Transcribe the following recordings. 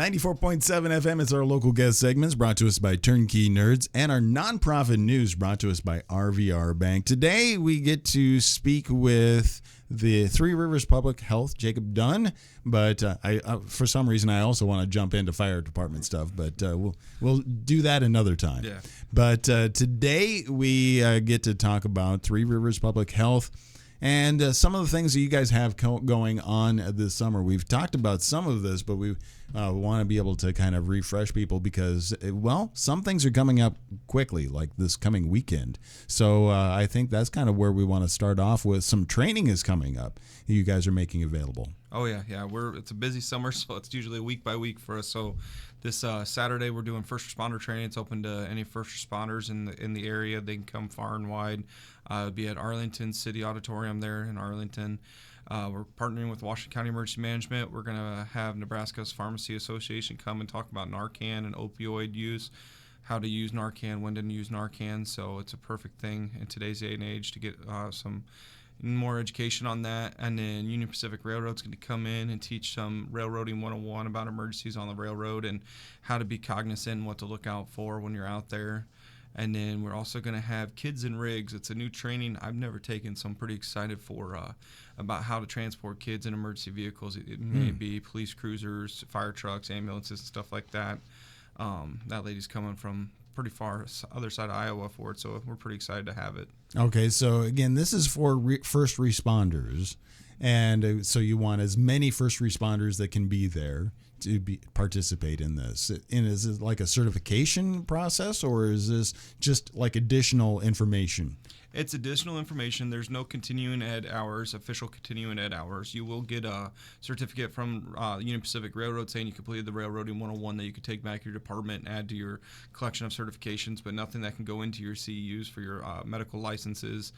94.7 FM is our local guest segments brought to us by Turnkey Nerds and our nonprofit news brought to us by RVR Bank. Today we get to speak with the Three Rivers Public Health, Jacob Dunn, but I for some reason I also want to jump into fire department stuff, but we'll do that another time. Yeah. But today we get to talk about Three Rivers Public Health and some of the things that you guys have going on this summer. We've talked about some of this, but we want to be able to kind of refresh people because, well, some things are coming up quickly, like this coming weekend. So I think that's kind of where we want to start off with. Some training is coming up you guys are making available. Oh, yeah. It's a busy summer, so it's usually week by week for us. So this Saturday we're doing first responder training. It's open to any first responders in the area. They can come far and wide. It'll be at Arlington City Auditorium there in Arlington. We're partnering with Washington County Emergency Management. We're going to have Nebraska's Pharmacy Association come and talk about Narcan and opioid use, how to use Narcan, when to use Narcan. So it's a perfect thing in today's day and age to get some more education on that. And then Union Pacific Railroad's going to come in and teach some railroading 101 about emergencies on the railroad and how to be cognizant and what to look out for when you're out there. And then we're also going to have Kids in Rigs. It's a new training I've never taken, so I'm pretty excited for about how to transport kids in emergency vehicles. It may be police cruisers, fire trucks, ambulances, and stuff like that. That lady's coming from pretty far other side of Iowa for it, so we're pretty excited to have it. Okay, so again, this is for first responders, and so you want as many first responders that can be there to participate in this. And is it like a certification process, or is this just like additional information? It's additional information. There's no continuing ed hours, official continuing ed hours. You will get a certificate from Union Pacific Railroad saying you completed the Railroading 101 that you could take back to your department and add to your collection of certifications, but nothing that can go into your CEUs for your medical licenses.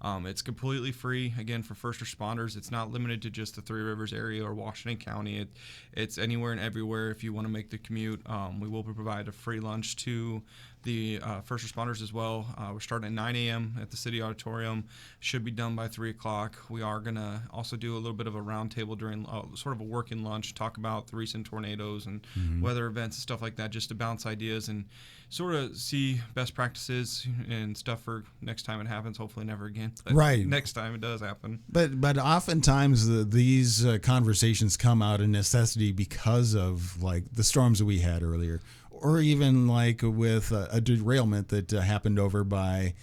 It's completely free, again, for first responders. It's not limited to just the Three Rivers area or Washington County. It's anywhere and everywhere if you want to make the commute. We will provide a free lunch to the first responders as well. We're starting at 9 a.m. at the City Auditorium. Should be done by 3 o'clock. We are going to also do a little bit of a roundtable during sort of a working lunch, talk about the recent tornadoes and weather events and stuff like that, just to bounce ideas and sort of see best practices and stuff for next time it happens. Hopefully never again. But right. Next time it does happen. But oftentimes these conversations come out of necessity because of like the storms that we had earlier, or even like with a derailment that happened over by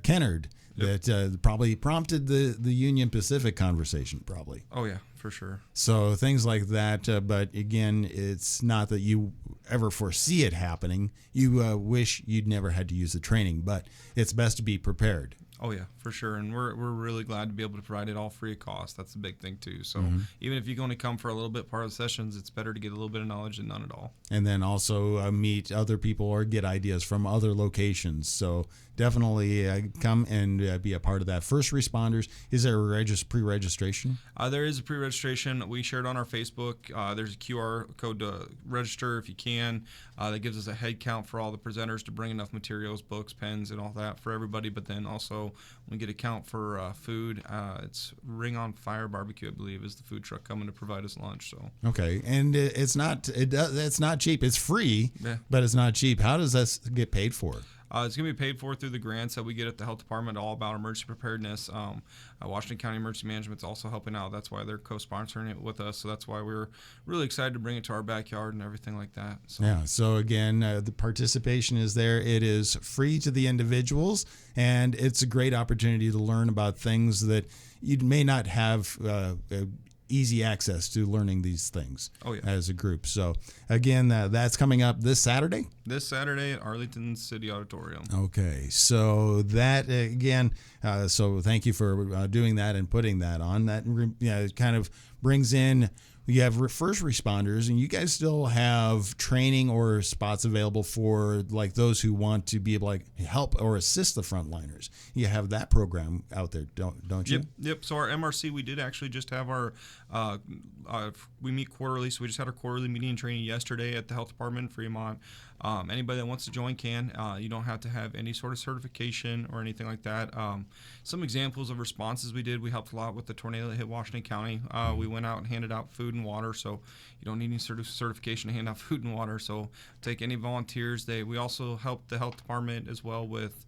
Kennard. Yep. That probably prompted the Union Pacific conversation, probably. Oh, yeah, for sure. So things like that. But again, it's not that you ever foresee it happening. You wish you'd never had to use the training, but it's best to be prepared. Oh, yeah, for sure. And we're really glad to be able to provide it all free of cost. That's the big thing, too. So even if you're going to come for a little bit part of the sessions, it's better to get a little bit of knowledge than none at all. And then also meet other people or get ideas from other locations. So definitely come and be a part of that. First responders, is there a pre-registration? There is a pre-registration. We shared on our Facebook. There's a QR code to register if you can. That gives us a head count for all the presenters to bring enough materials, books, pens, and all that for everybody. But then also we get a count for food. It's Ring on Fire Barbecue, I believe, is the food truck coming to provide us lunch. So okay, and it's not cheap. It's free, but it's not cheap. How does this get paid for? It's going to be paid for through the grants that we get at the health department, all about emergency preparedness. Washington County Emergency Management is also helping out. That's why they're co-sponsoring it with us. So that's why we're really excited to bring it to our backyard and everything like that. So. Yeah. So again, the participation is there. It is free to the individuals, and it's a great opportunity to learn about things that you may not have easy access to learning these things as a group. So again, that's coming up this Saturday? This Saturday at Arlington City Auditorium. Okay, so that again, so thank you for doing that and putting that on. That it kind of brings in, you have first responders, and you guys still have training or spots available for like those who want to be able to like help or assist the frontliners. You have that program out there, don't you? Yep. So our MRC, we did actually just have our, we meet quarterly, so we just had our quarterly meeting and training yesterday at the health department in Fremont. Anybody that wants to join can. You don't have to have any sort of certification or anything like that. Some examples of responses we did. We helped a lot with the tornado that hit Washington County. We went out and handed out food and water, so you don't need any certification to hand out food and water. So take any volunteers. We also helped the health department as well with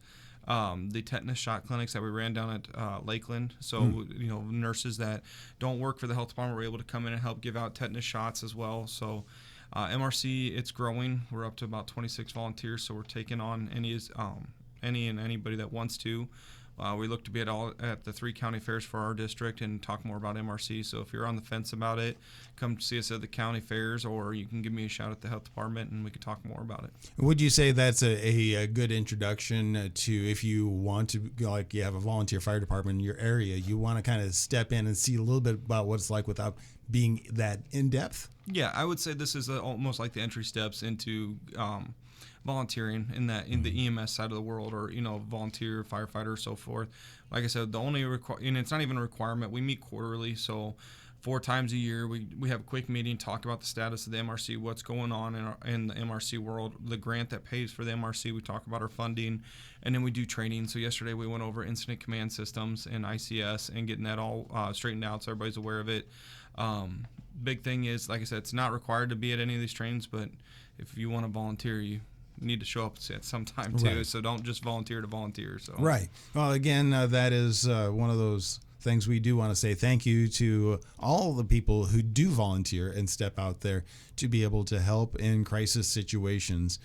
the tetanus shot clinics that we ran down at Lakeland. So, nurses that don't work for the health department were able to come in and help give out tetanus shots as well. So, MRC, it's growing. We're up to about 26 volunteers, so we're taking on anybody that wants to. We look to be at the 3 county fairs for our district and talk more about MRC. So if you're on the fence about it, come see us at the county fairs, or you can give me a shout at the health department and we can talk more about it. Would you say that's a good introduction to, if you want to, like you have a volunteer fire department in your area, you want to kind of step in and see a little bit about what it's like without being that in-depth? Yeah, I would say this is almost like the entry steps into volunteering in the EMS side of the world, or volunteer firefighter, so forth. Like I said, the only and it's not even a requirement. We meet quarterly, so 4 times a year we have a quick meeting, talk about the status of the MRC, what's going on in the MRC world, the grant that pays for the MRC. We talk about our funding, and then we do training. So yesterday we went over incident command systems and ICS and getting that all straightened out so everybody's aware of it. Big thing is, like I said, it's not required to be at any of these trainings, but if you want to volunteer, you need to show up at some time too. Right. So don't just volunteer to volunteer. So right. Well, again, that is one of those things we do want to say thank you to all the people who do volunteer and step out there to be able to help in crisis situations,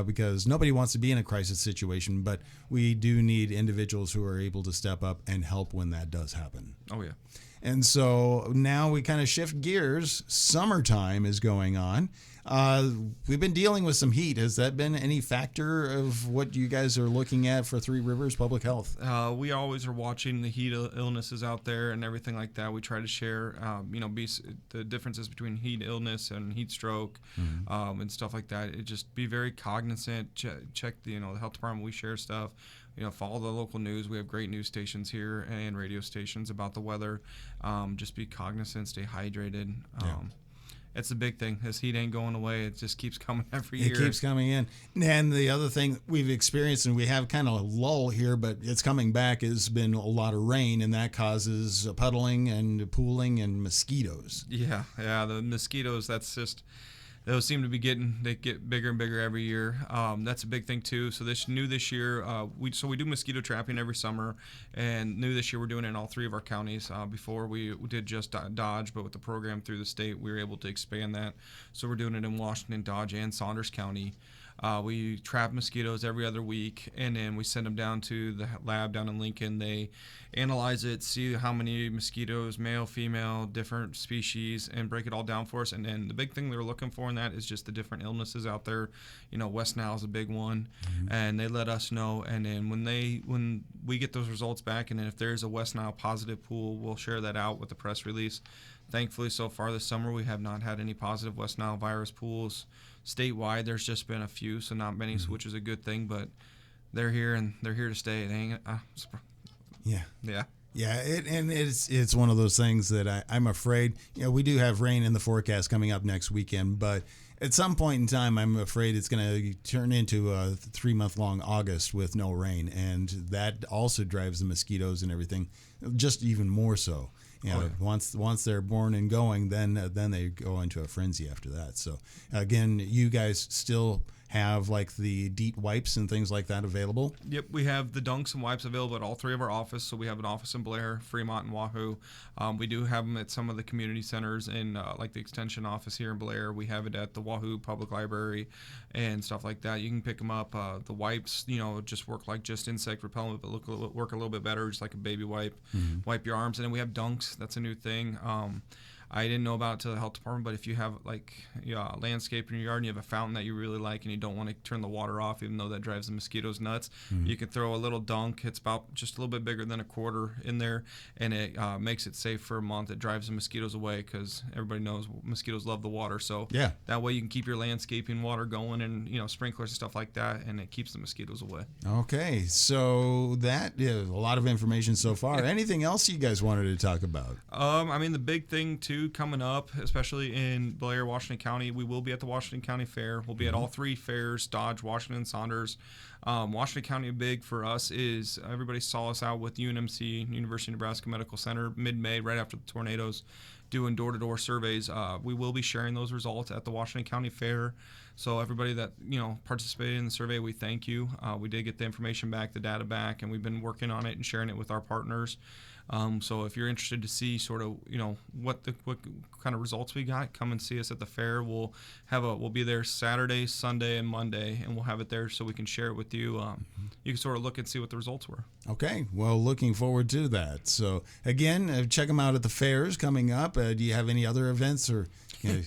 because nobody wants to be in a crisis situation, but we do need individuals who are able to step up and help when that does happen. Oh, yeah. And so now we kind of shift gears. Summertime is going on. We've been dealing with some heat. Has that been any factor of what you guys are looking at for Three Rivers Public Health? We always are watching the heat illnesses out there and everything like that. We try to share, the differences between heat illness and heat stroke, and stuff like that. Just be very cognizant. Check the health department. We share stuff. Follow the local news. We have great news stations here and radio stations about the weather. Just be cognizant, stay hydrated. It's the big thing. This heat ain't going away. It just keeps coming every year. It keeps coming in. And the other thing we've experienced, and we have kind of a lull here, but it's coming back, has been a lot of rain, and that causes puddling and pooling and mosquitoes. Yeah, the mosquitoes, those seem to be they get bigger and bigger every year. That's a big thing too. So this year, we do mosquito trapping every summer, and new this year we're doing it in all 3 of our counties. Before we did just Dodge, but with the program through the state, we were able to expand that. So we're doing it in Washington, Dodge, and Saunders County. We trap mosquitoes every other week, and then we send them down to the lab down in Lincoln. They analyze it, see how many mosquitoes, male, female, different species, and break it all down for us. And then the big thing they're looking for in that is just the different illnesses out there. West Nile is a big one, and they let us know. And then when we get those results back, and then if there's a West Nile positive pool, we'll share that out with the press release. Thankfully, so far this summer, we have not had any positive West Nile virus pools. Statewide, there's just been a few, so not many, which is a good thing, but they're here and they're here to stay. They ain't, Yeah. And it's one of those things that I'm afraid, we do have rain in the forecast coming up next weekend, but at some point in time, I'm afraid it's going to turn into a 3-month-long August with no rain, and that also drives the mosquitoes and everything just even more so. Once they're born and going, then they go into a frenzy after that. So again, you guys still have like the DEET wipes and things like that available? Yep, we have the dunks and wipes available at all 3 of our offices. So we have an office in Blair, Fremont, and Wahoo. We do have them at some of the community centers, and like the extension office here in Blair. We have it at the Wahoo Public Library and stuff like that. You can pick them up. The wipes, just work like just insect repellent, but work a little bit better, just like a baby wipe. Wipe your arms. And then we have dunks. That's a new thing. I didn't know about it to the health department, but if you have landscape in your yard and you have a fountain that you really like and you don't want to turn the water off, even though that drives the mosquitoes nuts, you can throw a little dunk. It's about just a little bit bigger than a quarter in there, and it makes it safe for a month. It drives the mosquitoes away because everybody knows mosquitoes love the water. So that way you can keep your landscaping water going and sprinklers and stuff like that, and it keeps the mosquitoes away. Okay, so that is a lot of information so far. Anything else you guys wanted to talk about? The big thing too too, coming up, especially in Blair, Washington County, we will be at the Washington County Fair. We'll be at all 3 fairs, Dodge, Washington, Saunders. Washington County big for us is everybody saw us out with UNMC, University of Nebraska Medical Center, mid-May, right after the tornadoes, doing door-to-door surveys. We will be sharing those results at the Washington County Fair. So everybody that participated in the survey, we thank you. We did get the information back, the data back, and we've been working on it and sharing it with our partners. So if you're interested to see sort of what kind of results we got, come and see us at the fair. We'll be there Saturday, Sunday, and Monday, and we'll have it there so we can share it with you. You can sort of look and see what the results were. Okay, well, looking forward to that. So again, check them out at the fairs coming up. Do you have any other events, or you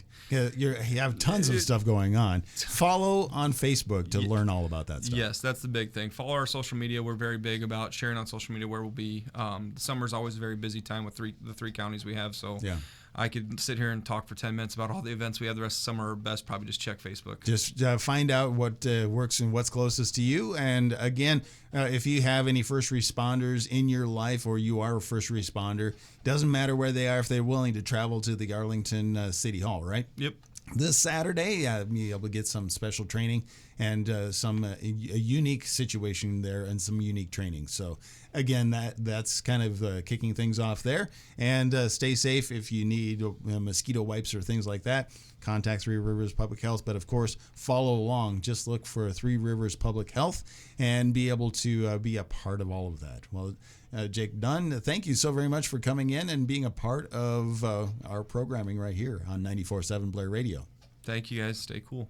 have tons of stuff going on? Follow on Facebook to learn all about that stuff. Yes, that's the big thing. Follow our social media. We're very big about sharing on social media where we'll be. The summer's always a very busy time with the 3 counties we have. So yeah. I could sit here and talk for 10 minutes about all the events we have the rest of summer. Or best probably just check Facebook. Just find out what works and what's closest to you. And again, if you have any first responders in your life, or you are a first responder, doesn't matter where they are, if they're willing to travel to the Arlington City Hall, right? Yep. This Saturday, you'll be able to get some special training and a unique situation there and some unique training. So again, that's kind of kicking things off there. And stay safe. If you need mosquito wipes or things like that, contact Three Rivers Public Health. But of course, follow along. Just look for Three Rivers Public Health and be able to be a part of all of that. Well, Jake Dunn, thank you so very much for coming in and being a part of our programming right here on 94.7 Blair Radio. Thank you, guys. Stay cool.